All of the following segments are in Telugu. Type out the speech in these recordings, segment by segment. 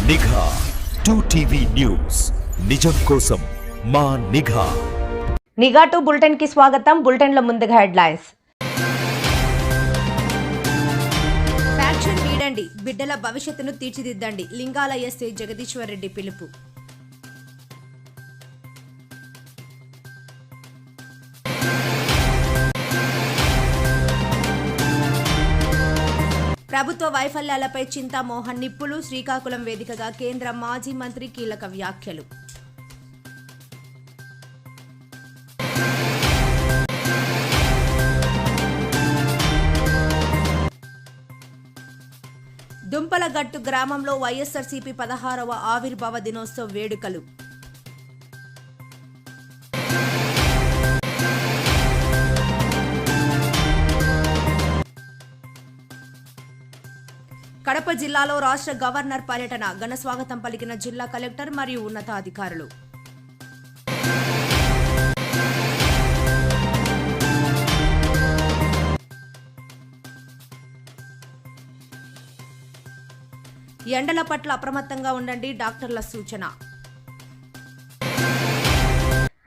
నిఘా 2TV న్యూస్, నిజం కోసం మా నిఘా. నిఘా 2 బులెటిన్ కి స్వాగతం. బులెటిన్ లో ముందుగా హెడ్లైన్స్. ఫ్యాక్షన్ వీడండి, బిడ్డల భవిష్యత్తును తీర్చిదిద్దండి. లింగాల ఎస్ఐ జగదీశ్వర్ రెడ్డి పిలుపు. ప్రభుత్వ వైఫల్యాలపై చింతామోహన్ నిప్పులు. శ్రీకాకుళం వేదికగా కేంద్ర మాజీ మంత్రి కీలక వ్యాఖ్యలు. దుంపలగట్టు గ్రామంలో వైఎస్ఆర్సీపీ 16వ ఆవిర్భావ దినోత్సవ వేడుకలు. కడప జిల్లాలో రాష్ట్ర గవర్నర్ పర్యటన. ఘన స్వాగతం పలికిన జిల్లా కలెక్టర్ మరియు ఉన్నతాధికారులు. ఎండల పట్ల అప్రమత్తంగా ఉండండి, డాక్టర్ల సూచన.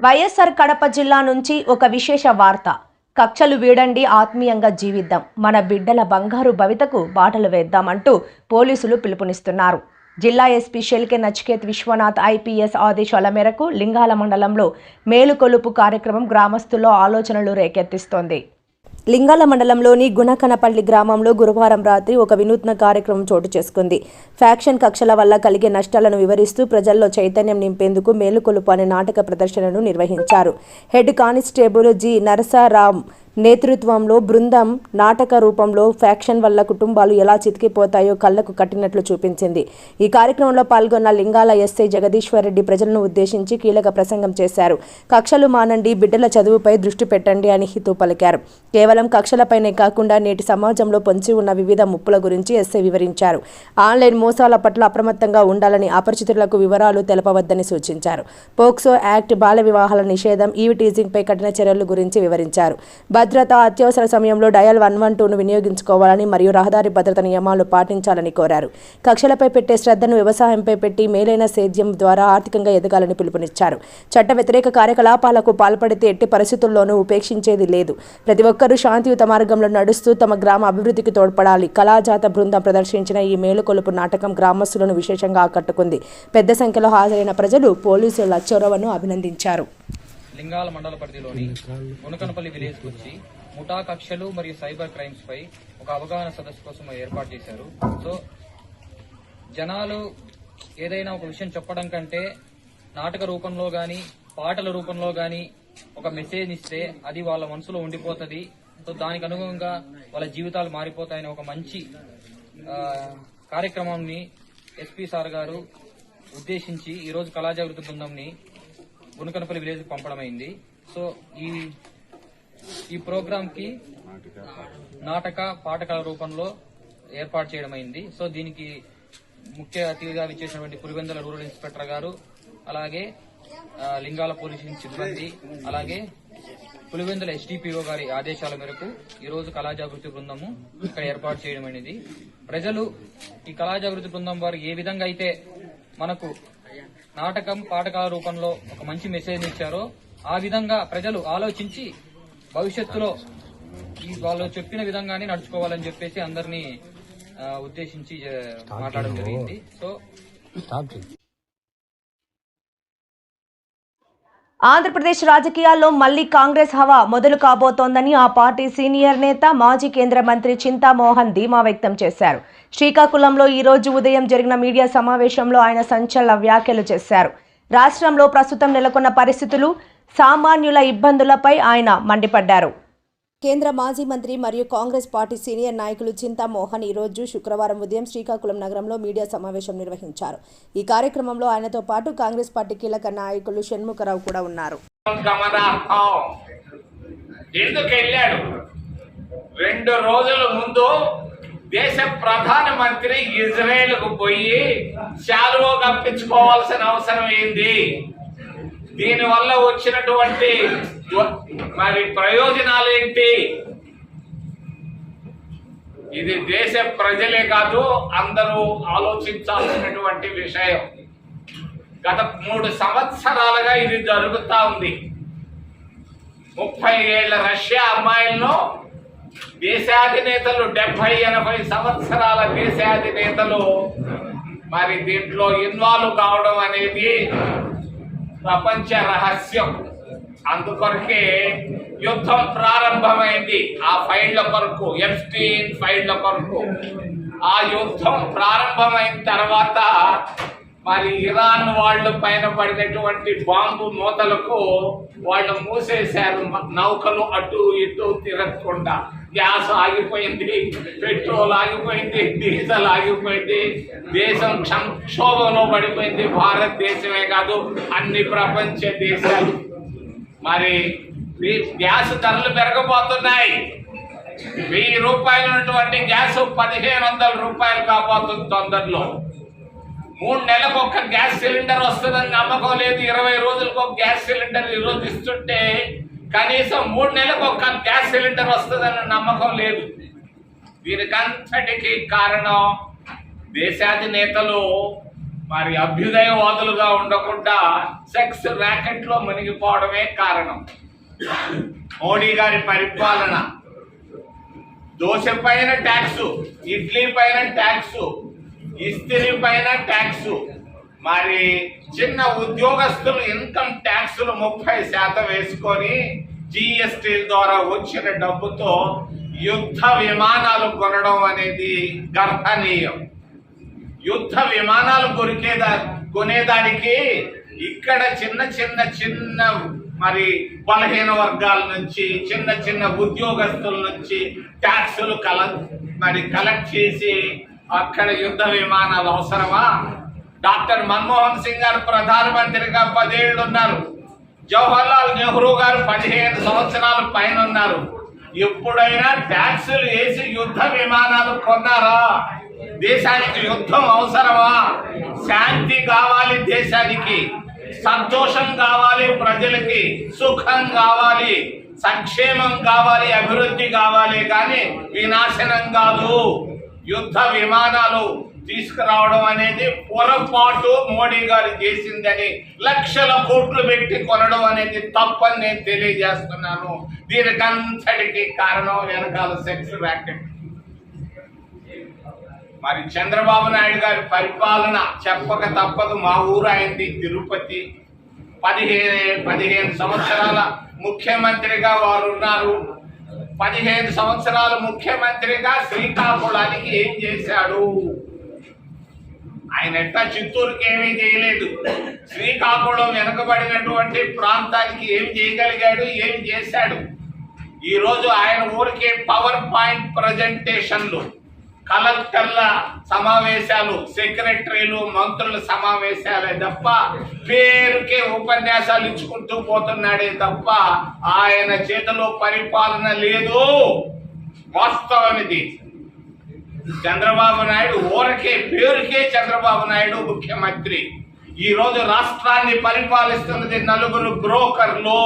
వైఎస్ఆర్ కడప జిల్లా నుంచి ఒక విశేష వార్త. కక్షలు వీడండి, ఆత్మీయంగా జీవిద్దాం, మన బిడ్డల బంగారు భవితకు బాటలు వేద్దామంటూ పోలీసులు పిలుపునిస్తున్నారు. జిల్లా ఎస్పీ షెల్కే నచికేత్ విశ్వనాథ్ ఐపీఎస్ ఆదేశాల మేరకు లింగాల మండలంలో మేలుకొలుపు కార్యక్రమం గ్రామస్తుల్లో ఆలోచనలు రేకెత్తిస్తోంది. లింగాల మండలంలోని గుణకనపల్లి గ్రామంలో గురువారం రాత్రి ఒక వినూత్న కార్యక్రమం చోటు చేసుకుంది. ఫ్యాక్షన్ కక్షల వల్ల కలిగే నష్టాలను వివరిస్తూ ప్రజల్లో చైతన్యం నింపేందుకు మేలుకొలుపు అనే నాటక ప్రదర్శనను నిర్వహించారు. హెడ్ కానిస్టేబుల్ జి నరసారాం నేతృత్వంలో బృందం నాటక రూపంలో ఫ్యాక్షన్ వల్ల కుటుంబాలు ఎలా చితికిపోతాయో కళ్లకు కట్టినట్లు చూపించింది. ఈ కార్యక్రమంలో పాల్గొన్న లింగాల ఎస్ఐ జగదీశ్వర్ రెడ్డి ప్రజలను ఉద్దేశించి కీలక ప్రసంగం చేశారు. కక్షలు మానండి, బిడ్డల చదువుపై దృష్టి పెట్టండి అని హితవు పలికారు. కేవలం కక్షలపైనే కాకుండా నేటి సమాజంలో పొంచి ఉన్న వివిధ ముప్పుల గురించి ఎస్ఐ వివరించారు. ఆన్లైన్ మోసాల పట్ల అప్రమత్తంగా ఉండాలని, అపరిచితులకు వివరాలు తెలపవద్దని సూచించారు. పోక్సో యాక్ట్, బాల వివాహాల నిషేధం, ఈవ్ టీజింగ్ పై కఠిన చర్యల గురించి వివరించారు. భద్రత, అత్యవసర సమయంలో డయల్ 112ను వినియోగించుకోవాలని మరియు రహదారి భద్రత నియమాలు పాటించాలని కోరారు. కక్షలపై పెట్టే శ్రద్ధను వ్యవసాయంపై పెట్టి మేలైన సేద్యం ద్వారా ఆర్థికంగా ఎదగాలని పిలుపునిచ్చారు. చట్ట వ్యతిరేక కార్యకలాపాలకు పాల్పడితే ఎట్టి పరిస్థితుల్లోనూ ఉపేక్షించేది లేదు. ప్రతి ఒక్కరూ శాంతియుత మార్గంలో నడుస్తూ తమ గ్రామ అభివృద్ధికి తోడ్పడాలి. కళాజాత బృందం ప్రదర్శించిన ఈ మేలుకొలుపు నాటకం గ్రామస్తులను విశేషంగా ఆకట్టుకుంది. పెద్ద సంఖ్యలో హాజరైన ప్రజలు పోలీసుల చొరవను అభినందించారు. లింగాల మండల పరిధిలోని మునకనపల్లి విలేజ్ వచ్చి ముఠా కక్షలు మరియు సైబర్ క్రైమ్స్ పై ఒక అవగాహన సదస్సు కోసం ఏర్పాటు చేశారు. సో జనాలు ఏదైనా ఒక విషయం చెప్పడం కంటే నాటక రూపంలో గాని, పాటల రూపంలో గాని ఒక మెసేజ్ ఇస్తే అది వాళ్ళ మనసులో ఉండిపోతుంది. సో దానికి అనుగుణంగా వాళ్ళ జీవితాలు మారిపోతాయని ఒక మంచి కార్యక్రమాన్ని ఎస్పీ సార్ గారు ఉద్దేశించి ఈరోజు కళాజాగృతి బృందంని గుణకనపల్లి విలేజ్ పంపడమైంది. సో ఈ ప్రోగ్రామ్ కి నాటక పాటకాల రూపంలో ఏర్పాటు చేయడమైంది. సో దీనికి ముఖ్య అతిథిగా విచ్చేసినటువంటి పులివెందుల రూరల్ ఇన్స్పెక్టర్ గారు, అలాగే లింగాల పోలీసు సిబ్బంది, అలాగే పులివెందుల ఎస్డిపిఓ గారి ఆదేశాల మేరకు ఈ రోజు కళాజాగృతి బృందము ఇక్కడ ఏర్పాటు చేయడమైనది. ప్రజలు ఈ కళాజాగృతి బృందం వారు ఏ విధంగా అయితే మనకు నాటకం, పాటకాల రూపంలో ఒక మంచి మెసేజ్ ఇచ్చారో ఆ విధంగా ప్రజలు ఆలోచించి భవిష్యత్తులో వాళ్ళు చెప్పిన విధంగానే నడుచుకోవాలని చెప్పేసి అందరినీ ఉద్దేశించి మాట్లాడడం జరిగింది. సో ఆంధ్రప్రదేశ్ రాజకీయాల్లో మళ్లీ కాంగ్రెస్ హవా మొదలు కాబోతోందని ఆ పార్టీ సీనియర్ నేత, మాజీ కేంద్ర మంత్రి చింతామోహన్ ధీమా వ్యక్తం చేశారు. శ్రీకాకుళంలో ఈ రోజు ఉదయం జరిగిన మీడియా సమావేశంలో ఆయన సంచలన వ్యాఖ్యలు చేశారు. రాష్ట్రంలో ప్రస్తుతం నెలకొన్న పరిస్థితులు, సామాన్యుల ఇబ్బందులపై ఆయన మండిపడ్డారు. కేంద్ర మాజీ మంత్రి మరియు కాంగ్రెస్ పార్టీ సీనియర్ నాయకులు చింతామోహన్ ఈరోజు శుక్రవారం ఉదయం శ్రీకాకుళం నగరంలో మీడియా సమావేశం నిర్వహించారు. ఈ కార్యక్రమంలో ఆయనతో పాటు కాంగ్రెస్ పార్టీ కీలక నాయకులు షణ్ముఖరావు కూడా ఉన్నారు. ఎందుకు వెళ్ళాడు? 2 రోజుల ముందు దేశ ప్రధానమంత్రి ఇజ్రాయెల్ కు పోయి శాలువా కప్పించుకోవాల్సిన అవసరం ఏంది? దీనివల్ల వచ్చినటువంటి మరి ప్రయోజనాలు ఏంటి? ఇది దేశ ప్రజలే కాదు అందరూ ఆలోచించాల్సినటువంటి విషయం. గత 3 సంవత్సరాలుగా ఇది జరుగుతా ఉంది. 30 ఏళ్ల రష్యా అమ్మాయిలను దేశాధినేతలు 70-80 సంవత్సరాల దేశాధినేతలు మరి దీంట్లో ఇన్వాల్వ్ కావడం అనేది ప్రపంచ రహస్యం. అందుకొరకే యుద్ధం ప్రారంభమైంది. ఆ ఫైళ్ల కొరకు, ఎప్స్టీన్ ఫైళ్ల కొరకు ఆ యుద్ధం ప్రారంభమైన తర్వాత మరి ఇరాన్ వాళ్ళు పైన పడినటువంటి బాంబు మూతలకు వాళ్ళు మూసేశారు. నౌకలు అటు ఇటు తిరగకుండా. గ్యాస్ ఆగిపోయింది, పెట్రోల్ ఆగిపోయింది, డీజిల్ ఆగిపోయింది. దేశం సంక్షోభంలో పడిపోయింది. భారతదేశమే కాదు, అన్ని ప్రపంచ దేశాలు. మరి గ్యాస్ ధరలు పెరగబోతున్నాయి. 1000 రూపాయలు ఉన్నటువంటి గ్యాస్ 1500 రూపాయలు కాబోతుంది తొందరలో. 3 నెలలకు ఒక గ్యాస్ సిలిండర్ వస్తుందని నమ్మకం లేదు. 20 రోజులకు ఒక గ్యాస్ సిలిండర్ ఈరోజు ఇస్తుంటే కనీసం 3 నెలలకు ఒక గ్యాస్ సిలిండర్ వస్తుందన్న నమ్మకం లేదు. దీనికంతటికి కారణం దేశాధినేతలు మరి అభ్యుదయవాదులుగా ఉండకుండా సెక్స్ ర్యాకెట్ లో మునిగిపోవడమే కారణం. మోడీ గారి పరిపాలన దోశ పైన ట్యాక్స్, ఇడ్లీ పైన ట్యాక్స్, ఇస్త్రీ పైన ట్యాక్స్, మరి చిన్న ఉద్యోగస్తులు ఇన్కమ్ ట్యాక్స్లు 30% వేసుకొని జిఎస్టీ ద్వారా వచ్చిన డబ్బుతో యుద్ధ విమానాలు కొనడం అనేది గర్హనీయం. యుద్ధ విమానాలు కొనేదానికి ఇక్కడ చిన్న మరి బలహీన వర్గాల నుంచి, చిన్న ఉద్యోగస్తుల నుంచి ట్యాక్సులు కలెక్ట్ చేసి అక్కడ యుద్ధ విమానాలు అవసరమా? డాక్టర్ మన్మోహన్ సింగ్ గారు ప్రధానమంత్రిగా 10 ఏళ్ళు ఉన్నారు. జవహర్లాల్ నెహ్రూ గారు 15 సంవత్సరాల పైన ఉన్నారు. ఎప్పుడైనా ట్యాక్సులు వేసి యుద్ధ విమానాలు కొన్నారా? దేశానికి యుద్ధం అవసరమా? శాంతి కావాలి, దేశానికి సంతోషం కావాలి, ప్రజలకి సుఖం కావాలి, సంక్షేమం కావాలి, అభివృద్ధి కావాలి, కానీ వినాశనం కాదు. యుద్ధ విమానాలు తీసుకురావడం అనేది పొరపాటు మోడీ గారు చేసిందని లక్షల కోట్లు పెట్టి కొనడం అనేది తప్పని నేను తెలియజేస్తున్నాను. దీనికంతటికి కారణం వెనకాల సెక్స్ ర్యాకెట్. మరి చంద్రబాబు నాయుడు గారి పరిపాలన చెప్పక తప్పదు. మా ఊరు అయింది తిరుపతి. 15 సంవత్సరాల ముఖ్యమంత్రిగా వారు ఉన్నారు. 15 సంవత్సరాల ముఖ్యమంత్రిగా శ్రీకాకుళానికి ఏం చేశాడు? ఆయన ఎట్టా చిత్తూరుకి ఏమీ చేయలేదు. శ్రీకాకుళం వెనుకబడినటువంటి ప్రాంతానికి ఏం చేయగలిగాడు, ఏం చేశాడు? ఈరోజు ఆయన ఊరికే పవర్ పాయింట్ ప్రజెంటేషన్లు, కలెక్టర్ల సమావేశాలు, సెక్రటరీలు, మంత్రుల సమావేశాలే తప్ప పేరుకే ఉపన్యాసాలు ఇచ్చుకుంటూ పోతున్నాడే తప్ప ఆయన చేతిలో పరిపాలన లేదు. వాస్తవం ఇది. చంద్రబాబు నాయుడు ఊరకే పేరుకే చంద్రబాబు నాయుడు ముఖ్యమంత్రి. ఈ రోజు రాష్ట్రాన్ని పరిపాలిస్తున్నది 4 బ్రోకర్లు.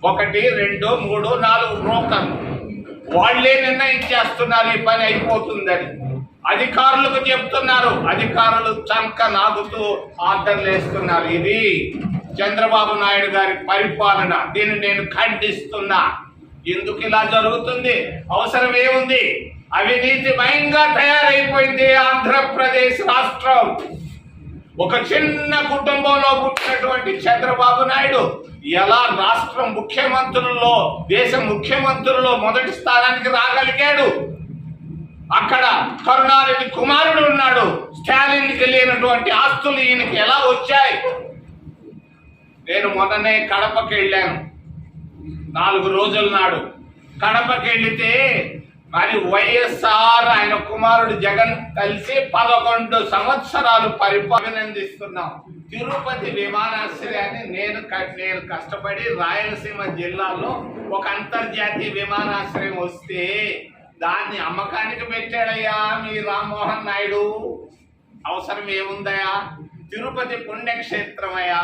1, 2, 3, 4 బ్రోకర్లు. వాళ్లే నిర్ణయించేస్తున్నారు ఈ పని అయిపోతుందని. అధికారులకు చెప్తున్నారు, అధికారులు చంక నాగుతూ ఆర్డర్లు వేస్తున్నారు. ఇది చంద్రబాబు నాయుడు గారి పరిపాలన. దీన్ని నేను ఖండిస్తున్నా. ఎందుకు ఇలా జరుగుతుంది? అవసరం ఏముంది? అవినీతిమయంగా తయారైపోయింది ఆంధ్రప్రదేశ్ రాష్ట్రం. ఒక చిన్న కుటుంబంలో పుట్టినటువంటి చంద్రబాబు నాయుడు ఎలా రాష్ట్రం ముఖ్యమంత్రుల్లో, దేశ ముఖ్యమంత్రుల్లో మొదటి స్థానానికి రాగలిగాడు? అక్కడ కరుణానిధి కుమారుడు ఉన్నాడు. స్టాలిన్కి లేనటువంటి ఆస్తులు ఈయనకి ఎలా వచ్చాయి? నేను మొన్ననే కడపకి వెళ్ళాను. 4 రోజుల నాడు కడపకి వెళితే మరి వైఎస్ఆర్ ఆయన కుమారుడు జగన్ కలిసి 11 సంవత్సరాలు అభినందిస్తున్నాం. తిరుపతి విమానాశ్రయాన్ని నేను కష్టపడి రాయలసీమ జిల్లాలో ఒక అంతర్జాతీయ విమానాశ్రయం వస్తే దాన్ని అమ్మకానికి పెట్టాడయ్యా మీ రామ్మోహన్ నాయుడు. అవసరం ఏముందయా? తిరుపతి పుణ్యక్షేత్రమయ్యా.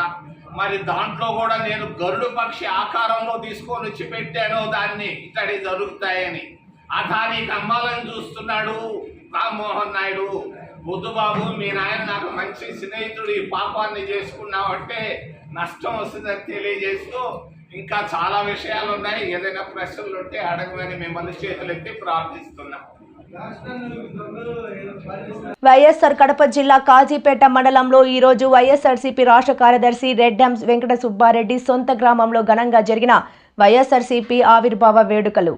మరి దాంట్లో కూడా నేను గరుడు పక్షి ఆకారంలో తీసుకొని వచ్చి పెట్టాను దాన్ని, ఇక్కడి జరుగుతాయని. అదానికి అమ్మాలని చూస్తున్నాడు రామ్మోహన్ నాయుడు. బుద్ధుబాబు, మీ నాయన నాకు మంచి స్నేహితుడు, ఈ పాపాన్ని చేసుకున్నావంటే నష్టం వస్తుందని తెలియజేస్తూ ఇంకా చాలా విషయాలు ఉన్నాయి. ఏదైనా ప్రశ్నలు ఉంటే అడగమని మిమ్మల్ని చేతులెత్తి ప్రార్థిస్తున్నాం. వైఎస్ఆర్ కడప జిల్లా కాజీపేట మండలంలో ఈరోజు వైఎస్ఆర్సీపీ రాష్ట్ర కార్యదర్శి రెడ్డం వెంకట సుబ్బారెడ్డి సొంత గ్రామంలో ఘనంగా జరిగిన వైఎస్ఆర్సీపీ ఆవిర్భావ వేడుకలు.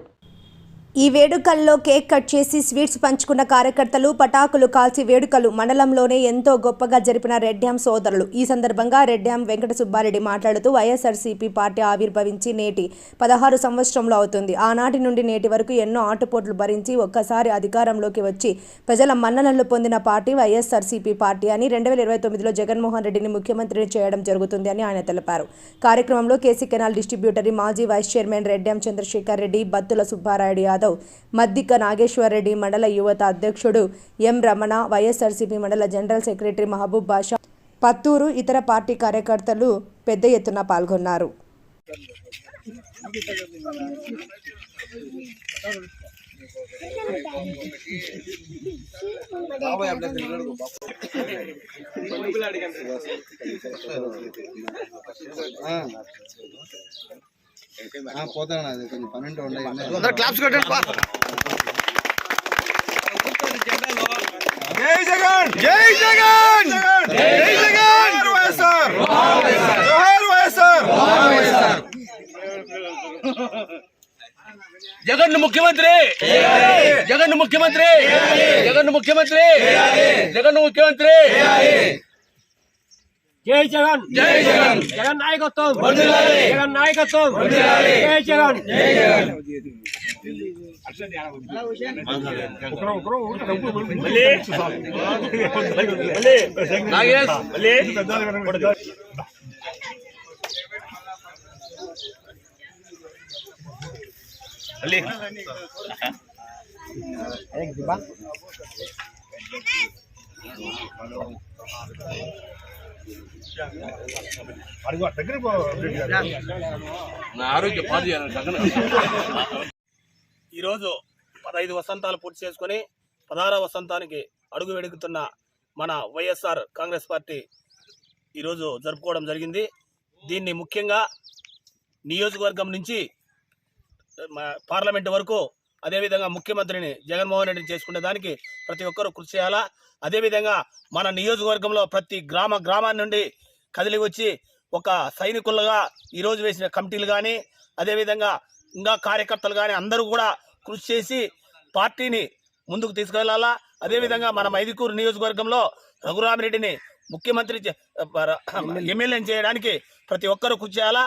ఈ వేడుకల్లో కేక్ కట్ చేసి స్వీట్స్ పంచుకున్న కార్యకర్తలు, పటాకులు కాల్చి వేడుకలు మండలంలోనే ఎంతో గొప్పగా జరిపిన రెడ్డాం సోదరులు. ఈ సందర్భంగా రెడ్డాం వెంకట సుబ్బారెడ్డి మాట్లాడుతూ వైఎస్ఆర్సీపీ పార్టీ ఆవిర్భవించి నేటి 16 సంవత్సరంలో అవుతుంది. ఆనాటి నుండి నేటి వరకు ఎన్నో ఆటుపోట్లు భరించి ఒక్కసారి అధికారంలోకి వచ్చి ప్రజల మన్ననలు పొందిన పార్టీ వైఎస్ఆర్సీపీ పార్టీ అని 2029లో జగన్మోహన్ రెడ్డిని ముఖ్యమంత్రిని చేయడం జరుగుతుంది అని ఆయన తెలిపారు. కార్యక్రమంలో కేసీ కెనాల్ డిస్ట్రిబ్యూటరీ మాజీ వైస్ చైర్మన్ రెడ్డాం చంద్రశేఖర్ రెడ్డి, బత్తుల సుబ్బారాయుడు యాదవ్, మద్దిక నాగేశ్వరరెడ్డి, మండల యువత అధ్యక్షుడు ఎం రమణ, వైఎస్ఆర్సీపీ మండల జనరల్ సెక్రటరీ మహబూబ్ బాషా, పత్తూరు, ఇతర పార్టీ కార్యకర్తలు పెద్ద ఎత్తున పాల్గొన్నారు. పోతాను, అది కొంచెం పన్నెండు ఉన్నాయి. క్లాప్స్ కొట్టండి. జై జగన్, జై జగన్, జై జగన్, వైఎస్ఆర్, జోహార్ వైఎస్ఆర్. జగన్ ముఖ్యమంత్రి, జగన్ ముఖ్యమంత్రి, జగన్ ముఖ్యమంత్రి, జగన్ ముఖ్యమంత్రి. జై జగన్, జై జగన్, జగన్ నాయకత్వం, జగన్ నాయకత్వం, జై జగన్, జై జగన్. ఈరోజు 15 వసంతాలు పూర్తి చేసుకుని 16వ వసంతానికి అడుగు వెడుగుతున్న మన వైఎస్ఆర్ కాంగ్రెస్ పార్టీ ఈరోజు జరుపుకోవడం జరిగింది. దీన్ని ముఖ్యంగా నియోజకవర్గం నుంచి పార్లమెంటు వరకు, అదేవిధంగా ముఖ్యమంత్రిని జగన్మోహన్ రెడ్డిని చేసుకునే దానికి ప్రతి ఒక్కరూ కృషి చేయాలా. అదేవిధంగా మన నియోజకవర్గంలో ప్రతి గ్రామాన్ని నుండి కదిలి వచ్చి ఒక సైనికులుగా ఈరోజు వేసిన కమిటీలు కానీ, అదేవిధంగా ఇంకా కార్యకర్తలు కానీ అందరూ కూడా కృషి చేసి పార్టీని ముందుకు తీసుకెళ్లాలా. అదేవిధంగా మన మైదుకూరు నియోజకవర్గంలో రఘురామిరెడ్డిని ముఖ్యమంత్రి ఎమ్మెల్యేని చేయడానికి ప్రతి ఒక్కరూ కృషి చేయాలా.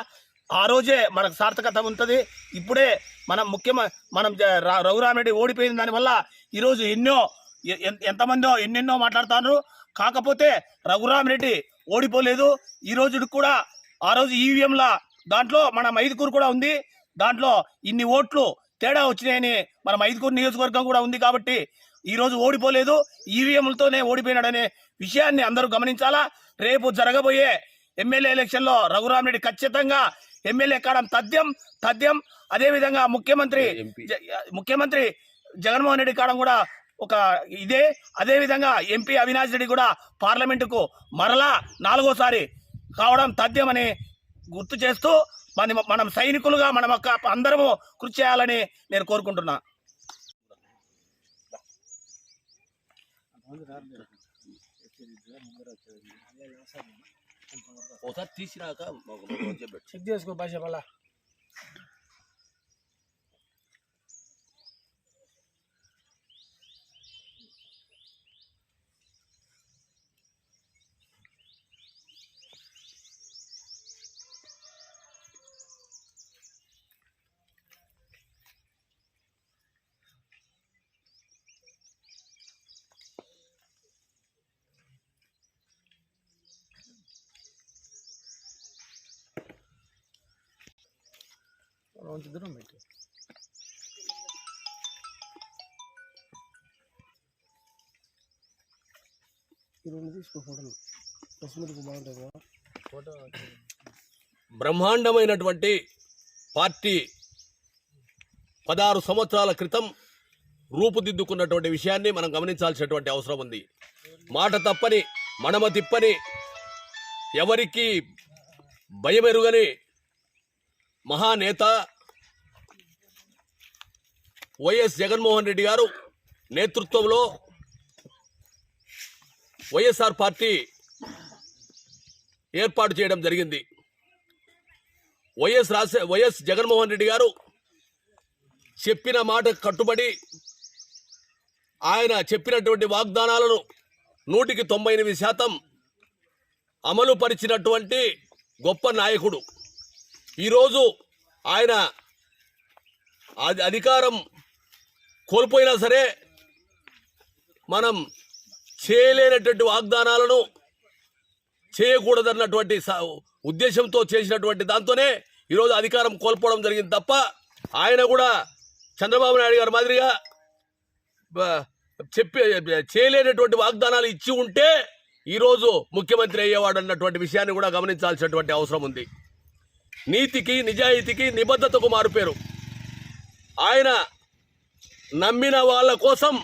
ఆ రోజే మనకు సార్థకత ఉంటుంది. ఇప్పుడే మనం రఘురామిరెడ్డి ఓడిపోయిన దానివల్ల ఈరోజు ఎంతమందో ఎన్నెన్నో మాట్లాడుతున్నారు. కాకపోతే రఘురామిరెడ్డి ఓడిపోలేదు. ఈ రోజు కూడా ఆ రోజు ఈవీఎంల దాంట్లో మన మైదుకూరు కూడా ఉంది. దాంట్లో ఇన్ని ఓట్లు తేడా వచ్చినాయని మన మైదుకూరు నియోజకవర్గం కూడా ఉంది. కాబట్టి ఈ రోజు ఓడిపోలేదు, ఈవీఎంలతోనే ఓడిపోయినాడనే విషయాన్ని అందరూ గమనించాలా. రేపు జరగబోయే ఎమ్మెల్యే ఎలక్షన్లో రఘురామిరెడ్డి ఖచ్చితంగా ఎమ్మెల్యే కావడం తథ్యం. అదేవిధంగా ముఖ్యమంత్రి జగన్మోహన్ రెడ్డి కావడం కూడా ఒక ఇదే. అదేవిధంగా ఎంపీ అవినాష్ రెడ్డి కూడా పార్లమెంటుకు మరలా 4వ కావడం తథ్యమని గుర్తు చేస్తూ మనం సైనికులుగా మనం అందరము కృషి చేయాలని నేను కోరుకుంటున్నా. ఒకసారి తీసినాక చెక్ చేసుకో భాష మళ్ళా. దూరం పెట్టి బ్రహ్మాండమైనటువంటి పార్టీ 16 సంవత్సరాల క్రితం రూపుదిద్దుకున్నటువంటి విషయాన్ని మనం గమనించాల్సినటువంటి అవసరం ఉంది. మాట తప్పని, మడమ తిప్పని, ఎవరికి భయమెరుగని మహానేత వైఎస్ జగన్మోహన్ రెడ్డి గారు నేతృత్వంలో వైఎస్ఆర్ పార్టీ ఏర్పాటు చేయడం జరిగింది. వైఎస్ జగన్మోహన్ రెడ్డి గారు చెప్పిన మాట కట్టుబడి ఆయన చెప్పినటువంటి వాగ్దానాలను 198% అమలు పరిచినటువంటి గొప్ప నాయకుడు. ఈరోజు ఆయన అధికారం కోల్పోయినా సరే మనం చేయలేనటువంటి వాగ్దానాలను చేయకూడదన్నటువంటి ఉద్దేశంతో చేసినటువంటి దాంతోనే ఈరోజు అధికారం కోల్పోవడం జరిగింది తప్ప ఆయన కూడా చంద్రబాబు నాయుడు గారి మాదిరిగా చేయలేనటువంటి వాగ్దానాలు ఇచ్చి ఉంటే ఈరోజు ముఖ్యమంత్రి అయ్యేవాడు అన్నటువంటి విషయాన్ని కూడా గమనించాల్సినటువంటి అవసరం ఉంది. నీతికి, నిజాయితీకి, నిబద్ధతకు మారుపేరు. ఆయన నమ్మిన వాళ్ళ కోసం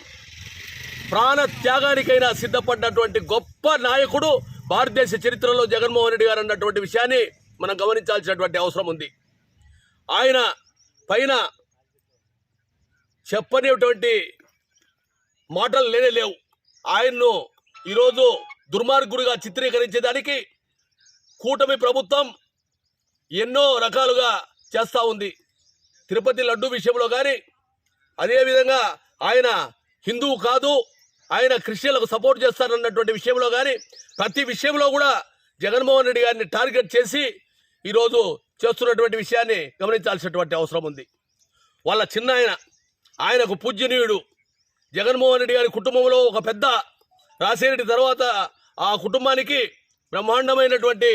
ప్రాణ త్యాగానికైనా సిద్ధపడినటువంటి గొప్ప నాయకుడు భారతదేశ చరిత్రలో జగన్మోహన్ రెడ్డి గారు అన్నటువంటి విషయాన్ని మనం గమనించాల్సినటువంటి అవసరం ఉంది. ఆయన పైన చెప్పనేటువంటి మాటలు లేవు. ఆయన్ను ఈరోజు దుర్మార్గుడిగా చిత్రీకరించేదానికి కూటమి ప్రభుత్వం ఎన్నో రకాలుగా చేస్తూ ఉంది. తిరుపతి లడ్డు విషయంలో కానీ, అదేవిధంగా ఆయన హిందువు కాదు, ఆయన క్రిస్టియన్లకు సపోర్ట్ చేస్తారన్నటువంటి విషయంలో కానీ, ప్రతి విషయంలో కూడా జగన్మోహన్ రెడ్డి గారిని టార్గెట్ చేసి ఈరోజు చేస్తున్నటువంటి విషయాన్ని గమనించాల్సినటువంటి అవసరం ఉంది. వాళ్ళ చిన్న ఆయనకు పూజ్యనీయుడు, జగన్మోహన్ రెడ్డి గారి కుటుంబంలో ఒక పెద్ద, రాజశేఖర తర్వాత ఆ కుటుంబానికి బ్రహ్మాండమైనటువంటి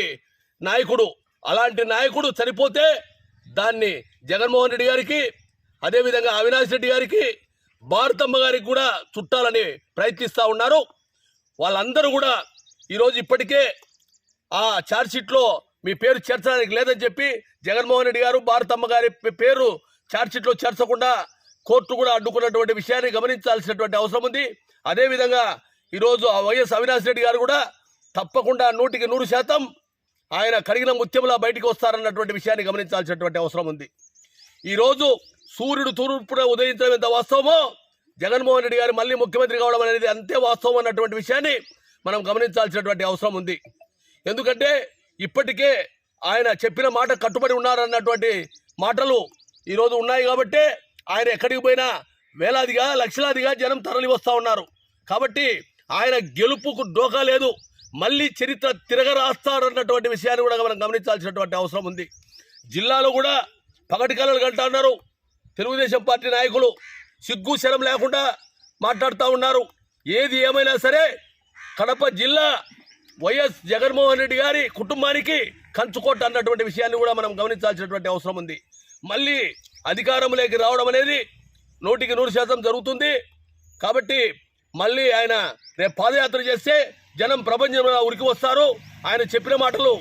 నాయకుడు. అలాంటి నాయకుడు చనిపోతే దాన్ని జగన్మోహన్ రెడ్డి గారికి, అదేవిధంగా అవినాష్ రెడ్డి గారికి, భారతమ్మ గారికి కూడా చుట్టాలని ప్రయత్నిస్తూ ఉన్నారు. వాళ్ళందరూ కూడా ఈరోజు ఇప్పటికే ఆ ఛార్జ్షీట్లో మీ పేరు చేర్చడానికి లేదని చెప్పి జగన్మోహన్ రెడ్డి గారు, భారతమ్మ గారి పేరు ఛార్జ్షీట్లో చేర్చకుండా కోర్టు కూడా అడ్డుకున్నటువంటి విషయాన్ని గమనించాల్సినటువంటి అవసరం ఉంది. అదేవిధంగా ఈరోజు వైఎస్ అవినాష్ రెడ్డి గారు కూడా తప్పకుండా 100% ఆయన కడిగిన ముత్యంలా బయటికి వస్తారన్నటువంటి విషయాన్ని గమనించాల్సినటువంటి అవసరం ఉంది. ఈరోజు సూర్యుడు తూర్పున ఉదయించడం ఎంత వాస్తవమో జగన్మోహన్ రెడ్డి గారు మళ్ళీ ముఖ్యమంత్రి కావడం అనేది అంతే వాస్తవం అన్నటువంటి విషయాన్ని మనం గమనించాల్సినటువంటి అవసరం ఉంది. ఎందుకంటే ఇప్పటికే ఆయన చెప్పిన మాట కట్టుబడి ఉన్నారన్నటువంటి మాటలు ఈరోజు ఉన్నాయి కాబట్టి ఆయన ఎక్కడికి పోయినా వేలాదిగా, లక్షలాదిగా జనం తరలి వస్తూ ఉన్నారు. కాబట్టి ఆయన గెలుపుకు డోకా లేదు, మళ్ళీ చరిత్ర తిరగరాస్తారన్నటువంటి విషయాన్ని కూడా మనం గమనించాల్సినటువంటి అవసరం ఉంది. జిల్లాలో కూడా పగటి కళలు కంటా ఉన్నారు. తెలుగుదేశం పార్టీ నాయకులు సిగ్గు శరం లేకుండా మాట్లాడుతూ ఉన్నారు. ఏది ఏమైనా సరే కడప జిల్లా వైఎస్ జగన్మోహన్ రెడ్డి గారి కుటుంబానికి కంచుకోట అన్నటువంటి విషయాన్ని కూడా మనం గమనించాల్సినటువంటి అవసరం ఉంది. మళ్ళీ అధికారంలోకి రావడం అనేది 100% జరుగుతుంది. కాబట్టి మళ్ళీ ఆయన రేపు పాదయాత్ర చేస్తే జనం ప్రపంచంలో ఉరికి వస్తారు. ఆయన చెప్పిన మాటలు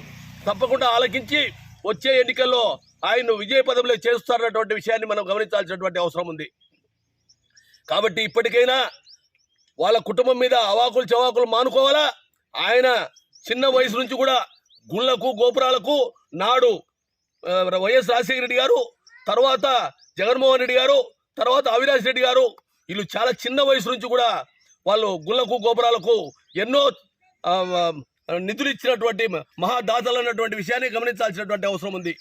తప్పకుండా ఆలకించి వచ్చే ఎన్నికల్లో ఆయన్ను విజయ పదంలో చేస్తారన్నటువంటి విషయాన్ని మనం గమనించాల్సినటువంటి అవసరం ఉంది. కాబట్టి ఇప్పటికైనా వాళ్ళ కుటుంబం మీద అవాకులు చవాకులు మానుకోవాలా. ఆయన చిన్న వయసు నుంచి కూడా గుళ్లకు, గోపురాలకు నాడు వైఎస్ రాజశేఖర రెడ్డి గారు, తర్వాత జగన్మోహన్ రెడ్డి గారు, తర్వాత అవినాష్ రెడ్డి గారు, వీళ్ళు చాలా చిన్న వయసు నుంచి కూడా వాళ్ళు గుళ్లకు, గోపురాలకు ఎన్నో నిధులు ఇచ్చినటువంటి మహాదాతలు అన్నటువంటి విషయాన్ని గమనించాల్సినటువంటి అవసరం ఉంది.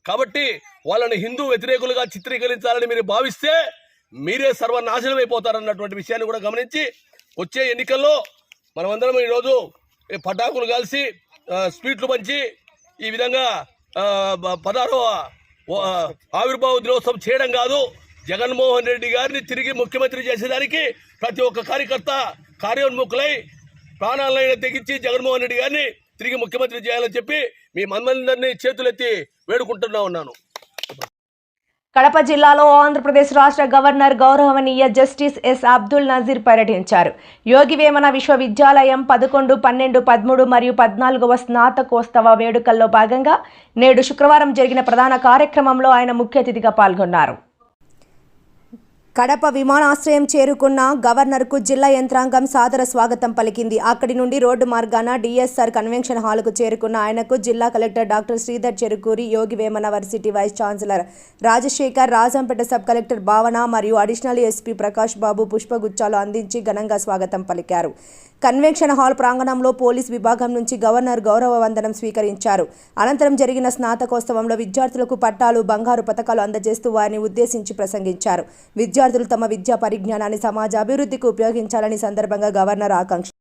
కాబట్టి వాళ్ళని హిందూ వ్యతిరేకులుగా చిత్రీకరించాలని మీరు భావిస్తే మీరే సర్వనాశనం అయిపోతారన్నటువంటి విషయాన్ని కూడా గమనించి వచ్చే ఎన్నికల్లో మనమందరం ఈరోజు పటాకులు కాల్చి స్వీట్లు పంచి ఈ విధంగా 16వ ఆవిర్భావ దినోత్సవం చేయడం కాదు, జగన్మోహన్ రెడ్డి గారిని తిరిగి ముఖ్యమంత్రి చేసేదానికి ప్రతి ఒక్క కార్యకర్త కార్యోన్ముఖులై ప్రాణాలైనా తెగించి జగన్మోహన్ రెడ్డి గారిని తిరిగి ముఖ్యమంత్రి చేయాలని చెప్పి మీ మనందరినీ చేతులెత్తి వేడుకుంటున్నా ఉన్నాను. కడప జిల్లాలో ఆంధ్రప్రదేశ్ రాష్ట్ర గవర్నర్ గౌరవనీయ జస్టిస్ ఎస్ అబ్దుల్ నజీర్ పర్యటించారు. యోగి వేమన విశ్వవిద్యాలయం 11, 12, 13 మరియు 14వ స్నాతకోత్సవ వేడుకల్లో భాగంగా నేడు శుక్రవారం జరిగిన ప్రధాన కార్యక్రమంలో ఆయన ముఖ్య అతిథిగా పాల్గొన్నారు. కడప విమానాశ్రయం చేరుకున్న గవర్నర్కు జిల్లా యంత్రాంగం సాదర స్వాగతం పలికింది. అక్కడి నుండి రోడ్డు మార్గాన డిఎస్ఆర్ కన్వెన్షన్ హాల్కు చేరుకున్న ఆయనకు జిల్లా collector doctor Sridhar Cherukuri, Yogi Vemana varsity vice chancellor Rajasekhar, Rajampet sub collector Bhavana మరియు అడిషనల్ ఎస్పీ ప్రకాష్ బాబు పుష్పగుచ్చాలు అందించి ఘనంగా స్వాగతం పలికారు. కన్వెన్షన్ హాల్ ప్రాంగణంలో పోలీస్ విభాగం నుంచి గవర్నర్ గౌరవ వందనం స్వీకరించారు. అనంతరం జరిగిన స్నాతకోత్సవంలో విద్యార్థులకు పట్టాలు, బంగారు పతకాలు అందజేస్తూ వారిని ఉద్దేశించి ప్రసంగించారు. విద్యార్థులు తమ విద్యా పరిజ్ఞానాన్ని సమాజ అభివృద్ధికి ఉపయోగించాలని సందర్భంగా గవర్నర్ ఆకాంక్ష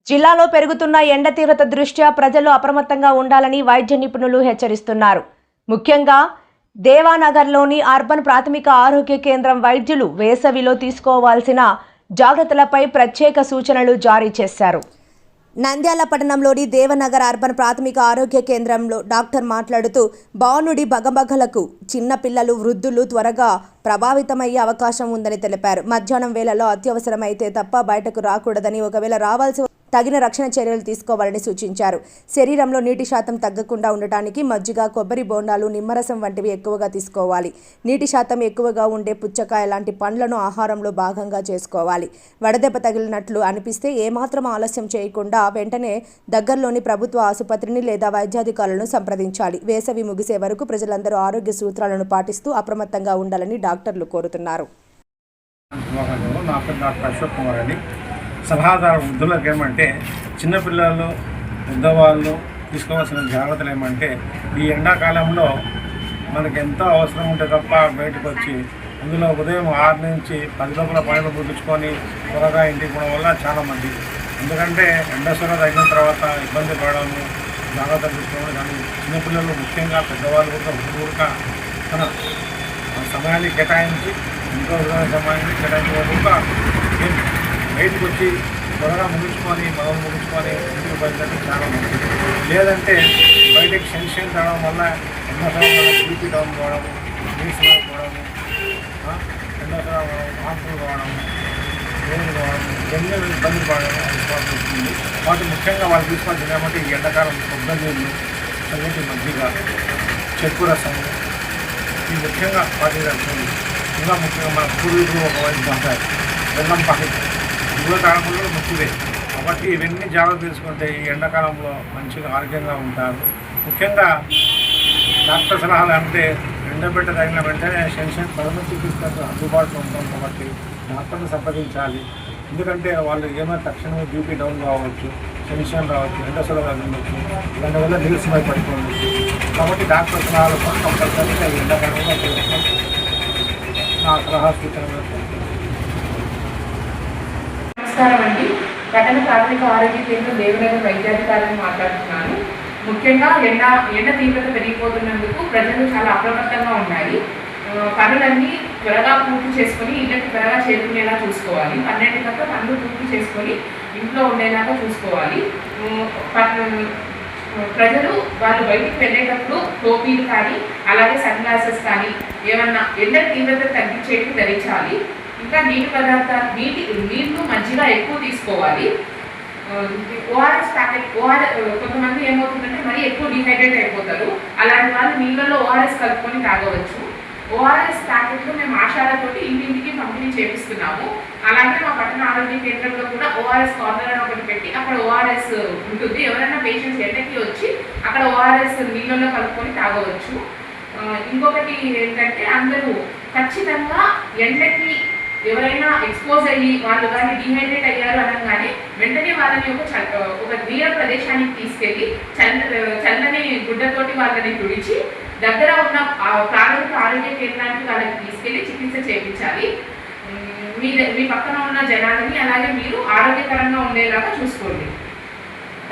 జిల్లాలో పెరుగుతున్న ఎండ తీవ్రత దృష్ట్యా ప్రజలు అప్రమత్తంగా ఉండాలని వైద్య నిపుణులు హెచ్చరిస్తున్నారు. ముఖ్యంగా దేవానగర్లోని అర్బన్ ప్రాథమిక ఆరోగ్య కేంద్రం వైద్యులు వేసవిలో తీసుకోవాల్సిన జాగ్రత్తలపై ప్రత్యేక సూచనలు జారీ చేశారు. నంద్యాల పట్టణంలోని దేవనగర్ అర్బన్ ప్రాథమిక ఆరోగ్య కేంద్రంలో డాక్టర్ మాట్లాడుతూ బాణుడి బగబగలకు చిన్న పిల్లలు, వృద్ధులు త్వరగా ప్రభావితమయ్యే అవకాశం ఉందని తెలిపారు. మధ్యాహ్నం వేళలో అత్యవసరమైతే తప్ప బయటకు రాకూడదని, ఒకవేళ రావాల్సి తగిన రక్షణ చర్యలు తీసుకోవాలని సూచించారు. శరీరంలో నీటి శాతం తగ్గకుండా ఉండటానికి మజ్జిగ, కొబ్బరి బోండాలు, నిమ్మరసం వంటివి ఎక్కువగా తీసుకోవాలి. నీటి శాతం ఎక్కువగా ఉండే పుచ్చకాయ లాంటి పండ్లను ఆహారంలో భాగంగా చేసుకోవాలి. వడదెబ్బ తగిలినట్లు అనిపిస్తే ఏమాత్రం ఆలస్యం చేయకుండా వెంటనే దగ్గరలోని ప్రభుత్వ ఆసుపత్రిని లేదా వైద్యాధికారులను సంప్రదించాలి. వేసవి ముగిసే వరకు ప్రజలందరూ ఆరోగ్య సూత్రాలను పాటిస్తూ అప్రమత్తంగా ఉండాలని డాక్టర్లు కోరుతున్నారు. సలహాదారు వృద్ధులకు ఏమంటే, చిన్నపిల్లలు, పెద్దవాళ్ళు తీసుకోవాల్సిన జాగ్రత్తలు ఏమంటే, ఈ ఎండాకాలంలో మనకి ఎంతో అవసరం ఉంటే తప్ప బయటకు వచ్చి అందులో ఉదయం 6 నుంచి 10 లోపల పనులు ముగించుకొని త్వరగా ఇంటికి పోవడం వల్ల చాలామంది, ఎందుకంటే ఎండసూర తగిన తర్వాత ఇబ్బంది పడడము, జాగ్రత్తలు తీసుకోవడం. కానీ చిన్నపిల్లలు ముఖ్యంగా, పెద్దవాళ్ళు కూడా తన సమయాన్ని కేటాయించి, ఇంట్లో సమయాన్ని కేటాయించకుండా బయటకు వచ్చి త్వరగా ముగించుకొని ఇంటికి బయటకు చాలా మంది. లేదంటే బయటకు టెన్షన్ రావడం వల్ల ఎండాకాలం బీపీ డౌన్ కావడము, నీసు రాకపోవడము, ఎండాకాలం హాస్పిటల్ కావడము, వేడి కావడము, ఎన్నో ఇబ్బందులు పడడం వస్తుంది. వాటి ముఖ్యంగా వాళ్ళు తీసుకోవాల్సింది ఏమంటే ఈ ఎండాకాలం కొబ్బరి నీళ్ళు, చల్లటి మజ్జిగ, చెక్కు రసం, ఈ ముఖ్యంగా వాటి ఇంకా ముఖ్యంగా మన పూర్వీకులు ఒకవైపు ఉంటారు బెల్లం పాకెట్ ఇవ్వ తాగడంలో ముఖ్యమే. కాబట్టి ఇవన్నీ జాగ్రత్త తీసుకుంటే ఈ ఎండాకాలంలో మంచిగా ఆరోగ్యంగా ఉంటారు. ముఖ్యంగా డాక్టర్ సలహాలు అంటే ఎండబెట్ట తగిన వెంటనే ప్రథమ చికిత్సకు అందుబాటులో ఉంటాం కాబట్టి డాక్టర్ని సంప్రదించాలి. ఎందుకంటే వాళ్ళు ఏమైనా తక్షణమే బీపీ డౌన్ కావచ్చు, టెన్షన్ రావచ్చు, ఎండసలు ఉండొచ్చు, దానివల్ల నీరసమై పడిపోవచ్చు. కాబట్టి డాక్టర్ సలహాలు కూడా కంపల్సరీగా ఎండాకాలంలో నా సలహా సూచనలు. నమస్కారం అండి. పట్టణ ప్రాథమిక ఆరోగ్య కేంద్రం దేవనగర్ వైద్యాధికారిని మాట్లాడుతున్నాను. ముఖ్యంగా ఎండ తీవ్రత పెరిగిపోతున్నందుకు ప్రజలు చాలా అప్రమత్తంగా ఉండాలి. పనులన్నీ త్వరగా పూర్తి చేసుకొని ఇళ్ళకి త్వరగా చేరుకునేలా చూసుకోవాలి. 12 దాకా పనులు పూర్తి చేసుకొని ఇంట్లో ఉండేలాగా చూసుకోవాలి. ప్రజలు వాళ్ళు బయటికి వెళ్ళేటప్పుడు టోపీలు కానీ అలాగే సన్ గ్లాసెస్ కానీ ఏమన్నా ఎండ తీవ్రత తగ్గించేవి ధరించాలి. ఇంకా నీటి పదార్థాలు, నీళ్లు, మజ్జిగ ఎక్కువ తీసుకోవాలి. ఓఆర్ఎస్ ప్యాకెట్, కొంతమంది ఏమవుతుందంటే మరీ ఎక్కువ డిహైడ్రేట్ అయిపోతారు. అలాంటి వాళ్ళు నీళ్ళలో ఓఆర్ఎస్ కలుపుకొని తాగవచ్చు. ఓఆర్ఎస్ ప్యాకెట్లు మేము ఆశాలతోటి ఇంటింటికి పంపిణీ చేపిస్తున్నాము. అలాగే మా పట్టణ ఆరోగ్య కేంద్రంలో కూడా ఓఆర్ఎస్ కార్నర్ అని ఒకటి పెట్టి అక్కడ ఓఆర్ఎస్ ఉంటుంది. ఎవరైనా పేషెంట్స్ ఎండకి వచ్చి అక్కడ ఓఆర్ఎస్ నీళ్ళలో కలుపుకొని తాగవచ్చు. ఇంకొకటి ఏంటంటే అందరూ ఖచ్చితంగా ఎండకి ఎవరైనా ఎక్స్పోజ్ అయ్యి వాళ్ళు కానీ డిహైడ్రేట్ అయ్యారు అనగానే వెంటనే వాళ్ళని ఒక నీర ప్రదేశానికి తీసుకెళ్ళి చల్లని గుడ్డతోటి వాళ్ళని తుడిచి దగ్గర ఉన్న ప్రాథమిక ఆరోగ్య కేంద్రానికి వాళ్ళకి తీసుకెళ్ళి చికిత్స చేయించాలి. మీ పక్కన ఉన్న జనాలని అలాగే మీరు ఆరోగ్యకరంగా ఉండేలాగా చూసుకోండి.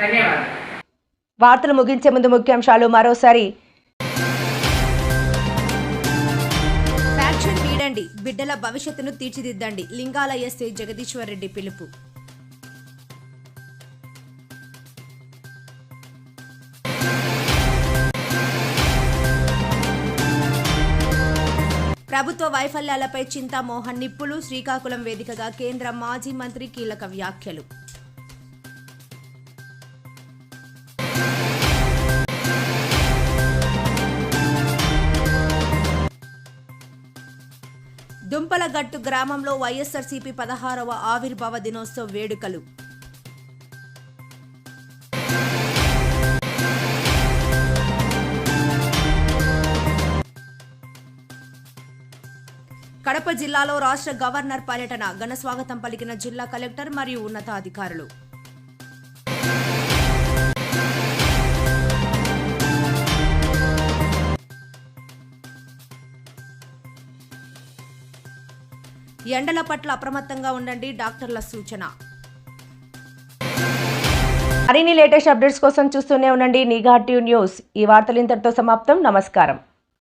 ధన్యవాదాలు. వార్తలు ముగించే ముందు ముఖ్యాంశాలు మరోసారి. ఫ్యాక్షన్ వీడండి, బిడ్డల భవిష్యత్తును తీర్చిదిద్దండి. లింగాల ఎస్ఐ జగదీశ్వర్ రెడ్డి పిలుపు. ప్రభుత్వ వైఫల్యాలపై చింతామోహన్ నిప్పులు. శ్రీకాకుళం వేదికగా కేంద్ర మాజీ మంత్రి కీలక వ్యాఖ్యలు. దుంపలగట్టు గ్రామంలో వైఎస్ఆర్సీపీ 16వ ఆవిర్భావ దినోత్సవ వేడుకలు. కడప జిల్లాలో రాష్ట్ర గవర్నర్ పర్యటన. ఘన స్వాగతం పలికిన జిల్లా కలెక్టర్ మరియు ఉన్నతాధికారులు. ఎండల పట్ల అప్రమత్తంగా ఉండండి, డాక్టర్ల సూచన. మరిన్ని లేటెస్ట్ అప్డేట్స్ కోసం చూస్తూనే ఉండండి నిఘా టీవీ న్యూస్. ఈ వార్తలు ఇంతటితో సమాప్తం. నమస్కారం.